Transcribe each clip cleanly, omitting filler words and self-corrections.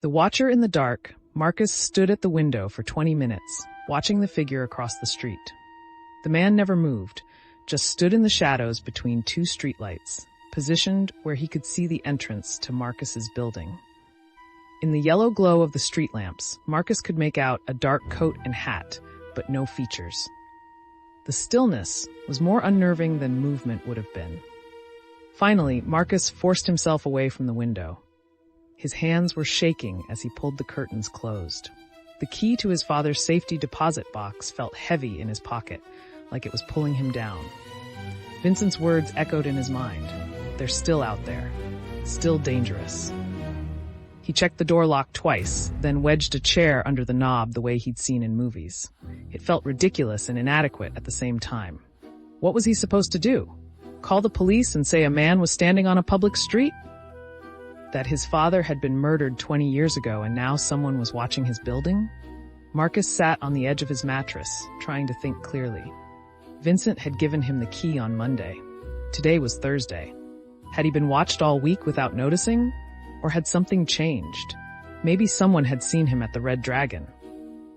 The watcher in the dark, Marcus stood at the window for 20 minutes, watching the figure across the street. The man never moved, just stood in the shadows between two streetlights, positioned where he could see the entrance to Marcus's building. In the yellow glow of the street lamps, Marcus could make out a dark coat and hat, but no features. The stillness was more unnerving than movement would have been. Finally, Marcus forced himself away from the window. His hands were shaking as he pulled the curtains closed. The key to his father's safety deposit box felt heavy in his pocket, like it was pulling him down. Vincent's words echoed in his mind. They're still out there, still dangerous. He checked the door lock twice, then wedged a chair under the knob the way he'd seen in movies. It felt ridiculous and inadequate at the same time. What was he supposed to do? Call the police and say a man was standing on a public street? That his father had been murdered 20 years ago and now someone was watching his building? Marcus sat on the edge of his mattress, trying to think clearly. Vincent had given him the key on Monday. Today was Thursday. Had he been watched all week without noticing? Or had something changed? Maybe someone had seen him at the Red Dragon.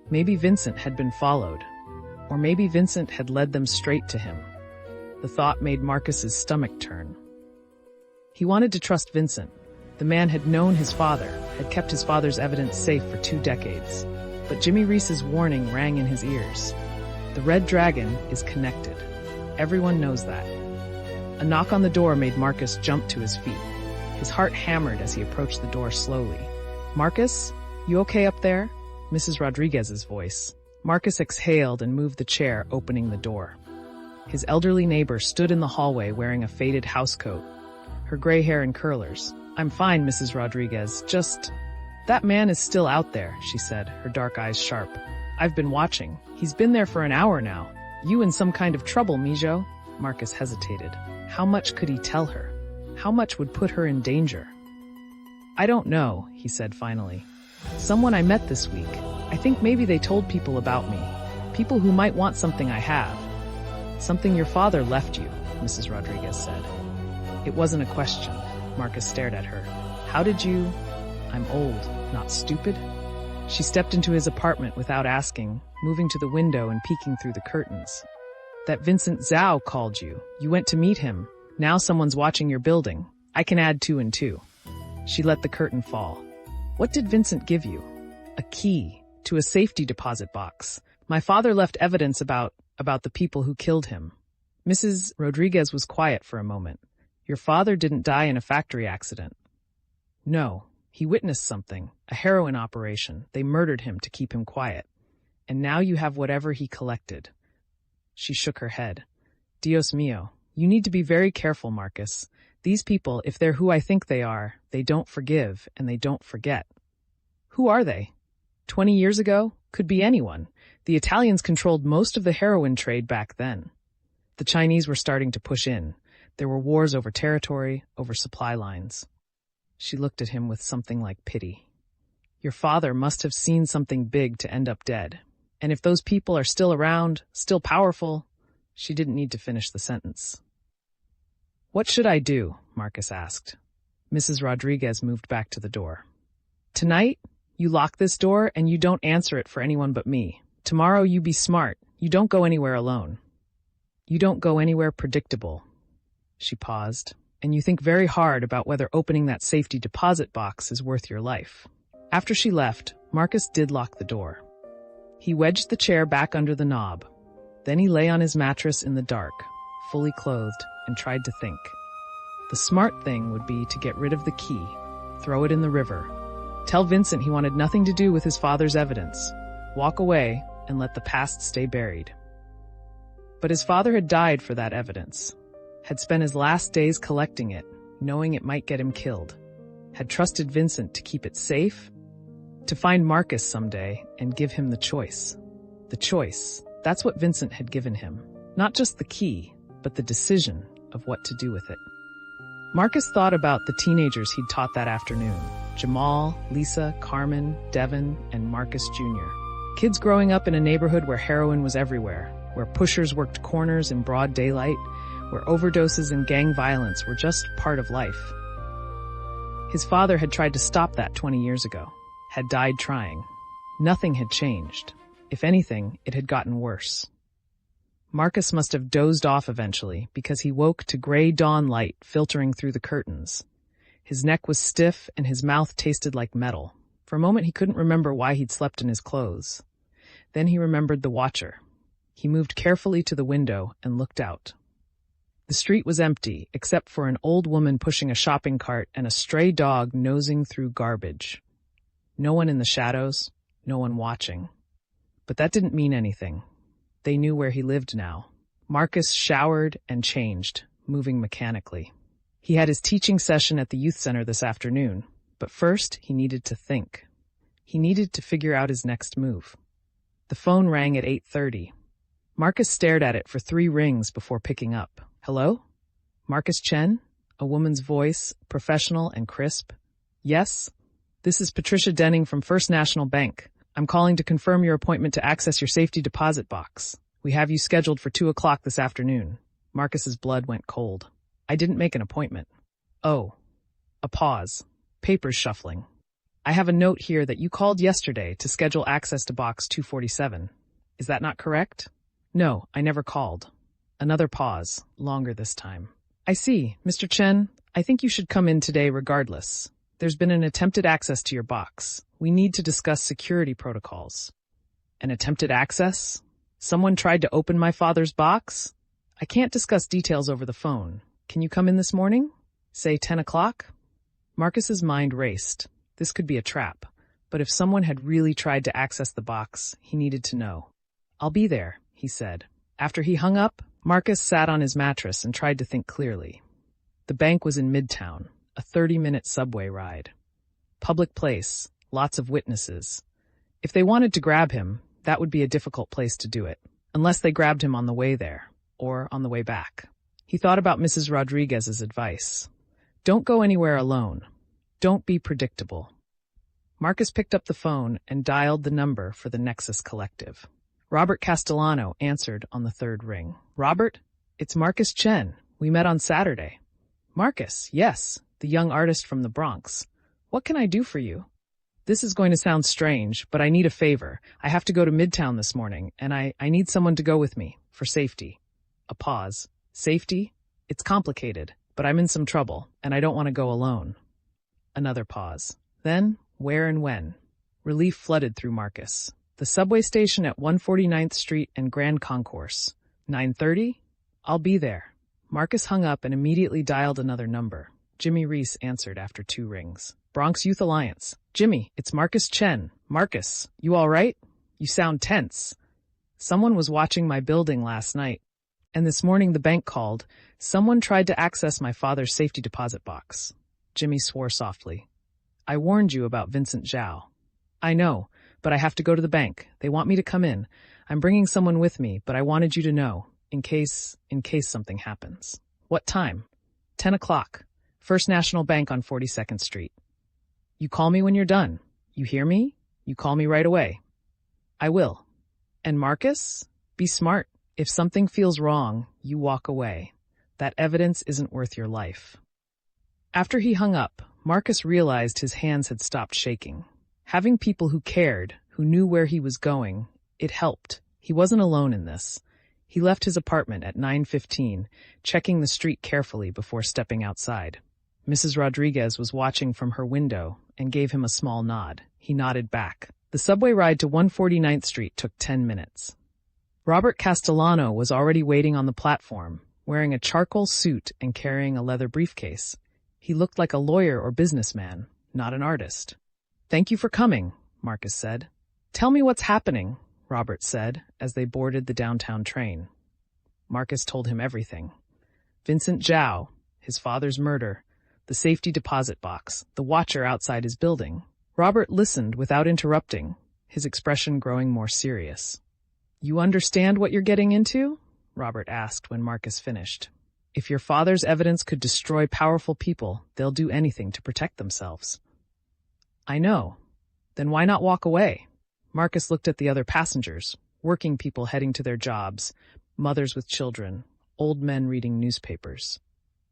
Maybe Vincent had been followed. Or maybe Vincent had led them straight to him. The thought made Marcus's stomach turn. He wanted to trust Vincent. The man had known his father, had kept his father's evidence safe for 2 decades. But Jimmy Reese's warning rang in his ears. The Red Dragon is connected. Everyone knows that. A knock on the door made Marcus jump to his feet. His heart hammered as he approached the door slowly. "Marcus, you okay up there?" Mrs. Rodriguez's voice. Marcus exhaled and moved the chair, opening the door. His elderly neighbor stood in the hallway wearing a faded housecoat, her gray hair in curlers. "I'm fine, Mrs. Rodriguez, just..." "That man is still out there," she said, her dark eyes sharp. "I've been watching. He's been there for an hour now. You in some kind of trouble, Mijo?" Marcus hesitated. How much could he tell her? How much would put her in danger? "I don't know," he said finally. "Someone I met this week. I think maybe they told people about me. People who might want something I have." "Something your father left you," Mrs. Rodriguez said. It wasn't a question. Marcus stared at her. "How did you..." "I'm old, not stupid." She stepped into his apartment without asking, moving to the window and peeking through the curtains. "That Vincent Zhao called you. You went to meet him. Now someone's watching your building. I can add 2 and 2. She let the curtain fall. "What did Vincent give you?" "A key to a safety deposit box. My father left evidence about the people who killed him." Mrs. Rodriguez was quiet for a moment. "Your father didn't die in a factory accident." "No, he witnessed something, a heroin operation. They murdered him to keep him quiet. And now you have whatever he collected." She shook her head. "Dios mío, you need to be very careful, Marcus. These people, if they're who I think they are, they don't forgive and they don't forget." "Who are they?" 20 years ago? Could be anyone. The Italians controlled most of the heroin trade back then. The Chinese were starting to push in. There were wars over territory, over supply lines. She looked at him with something like pity. "Your father must have seen something big to end up dead. And if those people are still around, still powerful..." She didn't need to finish the sentence. "What should I do?" Marcus asked. Mrs. Rodriguez moved back to the door. "Tonight, you lock this door and you don't answer it for anyone but me. Tomorrow you be smart. You don't go anywhere alone. You don't go anywhere predictable." She paused. "And you think very hard about whether opening that safety deposit box is worth your life." After she left, Marcus did lock the door. He wedged the chair back under the knob. Then he lay on his mattress in the dark, fully clothed, and tried to think. The smart thing would be to get rid of the key, throw it in the river, tell Vincent he wanted nothing to do with his father's evidence, walk away, and let the past stay buried. But his father had died for that evidence, had spent his last days collecting it, knowing it might get him killed, had trusted Vincent to keep it safe, to find Marcus someday and give him the choice. The choice, that's what Vincent had given him. Not just the key, but the decision of what to do with it. Marcus thought about the teenagers he'd taught that afternoon. Jamal, Lisa, Carmen, Devin, and Marcus Jr. Kids growing up in a neighborhood where heroin was everywhere, where pushers worked corners in broad daylight, where overdoses and gang violence were just part of life. His father had tried to stop that 20 years ago. had died trying. Nothing had changed. If anything, it had gotten worse. Marcus must have dozed off eventually because he woke to gray dawn light filtering through the curtains. His neck was stiff and his mouth tasted like metal. For a moment he couldn't remember why he'd slept in his clothes. Then he remembered the watcher. He moved carefully to the window and looked out. The street was empty, except for an old woman pushing a shopping cart and a stray dog nosing through garbage. No one in the shadows, no one watching. But that didn't mean anything. They knew where he lived now. Marcus showered and changed, moving mechanically. He had his teaching session at the youth center this afternoon, but first he needed to think. He needed to figure out his next move. The phone rang at 8:30. Marcus stared at it for 3 rings before picking up. Hello? Marcus Chen? A woman's voice, professional and crisp. Yes? This is Patricia Denning from First National Bank. I'm calling to confirm your appointment to access your safety deposit box. We have you scheduled for 2 o'clock this afternoon. Marcus's blood went cold. I didn't make an appointment. Oh. A pause. Papers shuffling. I have a note here that you called yesterday to schedule access to box 247. Is that not correct? No, I never called. Another pause, longer this time. I see. Mr. Chen, I think you should come in today regardless. There's been an attempted access to your box. We need to discuss security protocols. An attempted access? Someone tried to open my father's box? I can't discuss details over the phone. Can you come in this morning? Say 10 o'clock? Marcus's mind raced. This could be a trap. But if someone had really tried to access the box, he needed to know. I'll be there, he said. After he hung up, Marcus sat on his mattress and tried to think clearly. The bank was in Midtown, a 30-minute subway ride. Public place, lots of witnesses. If they wanted to grab him, that would be a difficult place to do it, unless they grabbed him on the way there, or on the way back. He thought about Mrs. Rodriguez's advice. Don't go anywhere alone. Don't be predictable. Marcus picked up the phone and dialed the number for the Nexus Collective. Robert Castellano answered on the 3rd ring. Robert, it's Marcus Chen. We met on Saturday. Marcus, yes, the young artist from the Bronx. What can I do for you? This is going to sound strange, but I need a favor. I have to go to Midtown this morning, and I need someone to go with me, for safety. A pause. Safety? It's complicated, but I'm in some trouble, and I don't want to go alone. Another pause. Then, where and when? Relief flooded through Marcus. The subway station at 149th Street and Grand Concourse. 9:30? I'll be there. Marcus hung up and immediately dialed another number. Jimmy Reese answered after 2 rings. Bronx Youth Alliance. Jimmy, it's Marcus Chen. Marcus, you all right? You sound tense. Someone was watching my building last night. And this morning the bank called. Someone tried to access my father's safety deposit box. Jimmy swore softly. I warned you about Vincent Zhao. I know, but I have to go to the bank. They want me to come in. I'm bringing someone with me, but I wanted you to know, in case something happens. What time? 10 o'clock. First National Bank on 42nd Street. You call me when you're done. You hear me? You call me right away. I will. And Marcus, be smart. If something feels wrong, you walk away. That evidence isn't worth your life. After he hung up, Marcus realized his hands had stopped shaking. Having people who cared, who knew where he was going, it helped. He wasn't alone in this. He left his apartment at 9:15, checking the street carefully before stepping outside. Mrs. Rodriguez was watching from her window and gave him a small nod. He nodded back. The subway ride to 149th Street took 10 minutes. Robert Castellano was already waiting on the platform, wearing a charcoal suit and carrying a leather briefcase. He looked like a lawyer or businessman, not an artist. Thank you for coming, Marcus said. Tell me what's happening, Robert said, as they boarded the downtown train. Marcus told him everything. Vincent Zhao, his father's murder, the safety deposit box, the watcher outside his building. Robert listened without interrupting, his expression growing more serious. You understand what you're getting into? Robert asked when Marcus finished. If your father's evidence could destroy powerful people, they'll do anything to protect themselves. I know. Then why not walk away? Marcus looked at the other passengers, working people heading to their jobs, mothers with children, old men reading newspapers.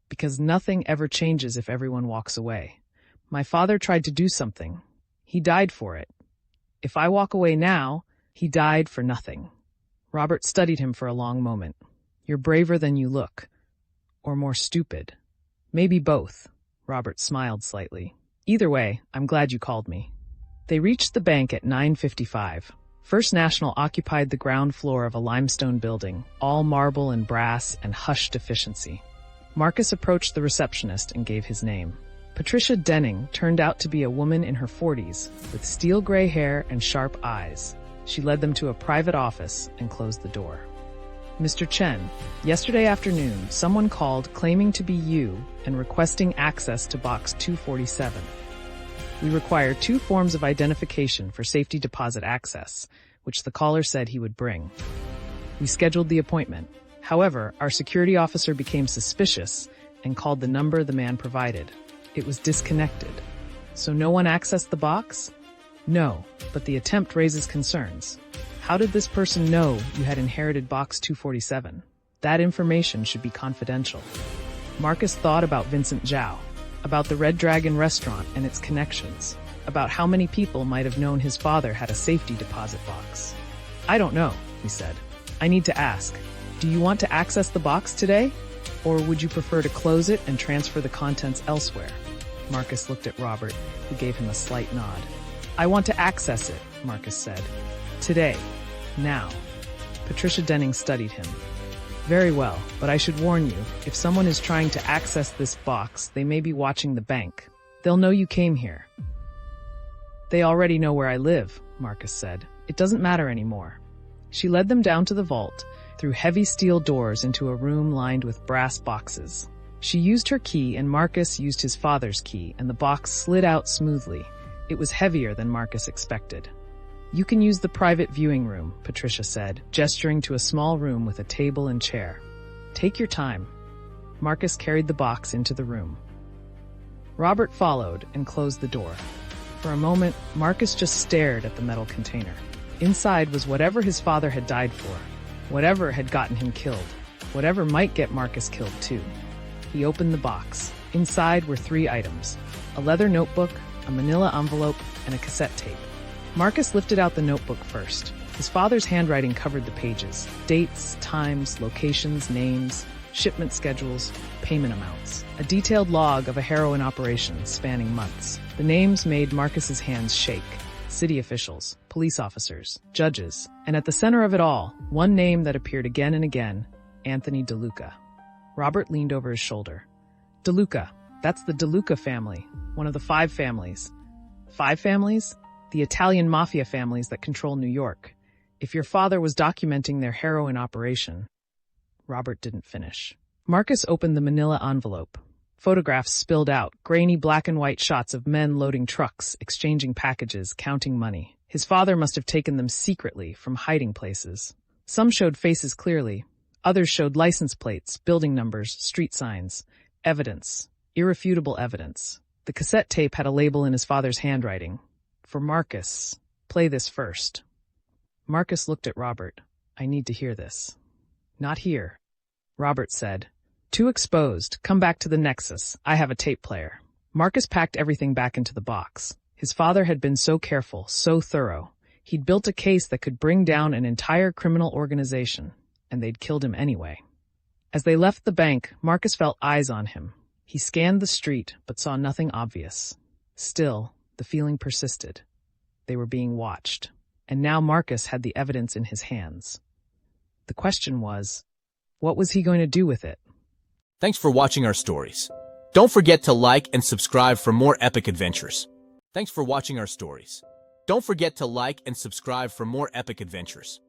Because nothing ever changes if everyone walks away. My father tried to do something. He died for it. If I walk away now, he died for nothing. Robert studied him for a long moment. You're braver than you look. Or more stupid. Maybe both. Robert smiled slightly. Either way, I'm glad you called me. They reached the bank at 9:55. First National occupied the ground floor of a limestone building, all marble and brass and hushed efficiency. Marcus approached the receptionist and gave his name. Patricia Denning turned out to be a woman in her 40s, with steel gray hair and sharp eyes. She led them to a private office and closed the door. Mr. Chen, yesterday afternoon, someone called claiming to be you and requesting access to box 247. We require 2 forms of identification for safety deposit access, which the caller said he would bring. We scheduled the appointment. However, our security officer became suspicious and called the number the man provided. It was disconnected. So no one accessed the box? No, but the attempt raises concerns. How did this person know you had inherited box 247? That information should be confidential. Marcus thought about Vincent Zhao, about the Red Dragon restaurant and its connections, about how many people might have known his father had a safety deposit box. I don't know, he said. I need to ask. Do you want to access the box today? Or would you prefer to close it and transfer the contents elsewhere? Marcus looked at Robert, who gave him a slight nod. I want to access it, Marcus said. Today. Now. Patricia Denning studied him. Very well, but I should warn you, if someone is trying to access this box, they may be watching the bank. They'll know you came here. They already know where I live, Marcus said. It doesn't matter anymore. She led them down to the vault, through heavy steel doors into a room lined with brass boxes. She used her key and Marcus used his father's key, and the box slid out smoothly. It was heavier than Marcus expected. You can use the private viewing room, Patricia said, gesturing to a small room with a table and chair. Take your time. Marcus carried the box into the room. Robert followed and closed the door. For a moment, Marcus just stared at the metal container. Inside was whatever his father had died for, whatever had gotten him killed, whatever might get Marcus killed too. He opened the box. Inside were 3 items: a leather notebook, a manila envelope, and a cassette tape. Marcus lifted out the notebook first. His father's handwriting covered the pages. Dates, times, locations, names, shipment schedules, payment amounts. A detailed log of a heroin operation spanning months. The names made Marcus's hands shake. City officials, police officers, judges, and at the center of it all, one name that appeared again and again, Anthony DeLuca. Robert leaned over his shoulder. DeLuca, that's the DeLuca family, one of the 5 families. 5 families? The Italian mafia families that control New York. If your father was documenting their heroin operation. Robert didn't finish. Marcus opened the manila envelope. Photographs spilled out, grainy black and white shots of men loading trucks, exchanging packages, counting money. His father must have taken them secretly from hiding places. Some showed faces clearly. Others showed license plates, building numbers, street signs. Evidence. Irrefutable evidence. The cassette tape had a label in his father's handwriting. For Marcus. Play this first. Marcus looked at Robert. I need to hear this. Not here. Robert said. Too exposed. Come back to the Nexus. I have a tape player. Marcus packed everything back into the box. His father had been so careful, so thorough. He'd built a case that could bring down an entire criminal organization, and they'd killed him anyway. As they left the bank, Marcus felt eyes on him. He scanned the street, but saw nothing obvious. Still, the feeling persisted. They were being watched. And now Marcus had the evidence in his hands. The question was, what was he going to do with it? Thanks for watching our stories. Don't forget to like and subscribe for more epic adventures. Thanks for watching our stories. Don't forget to like and subscribe for more epic adventures.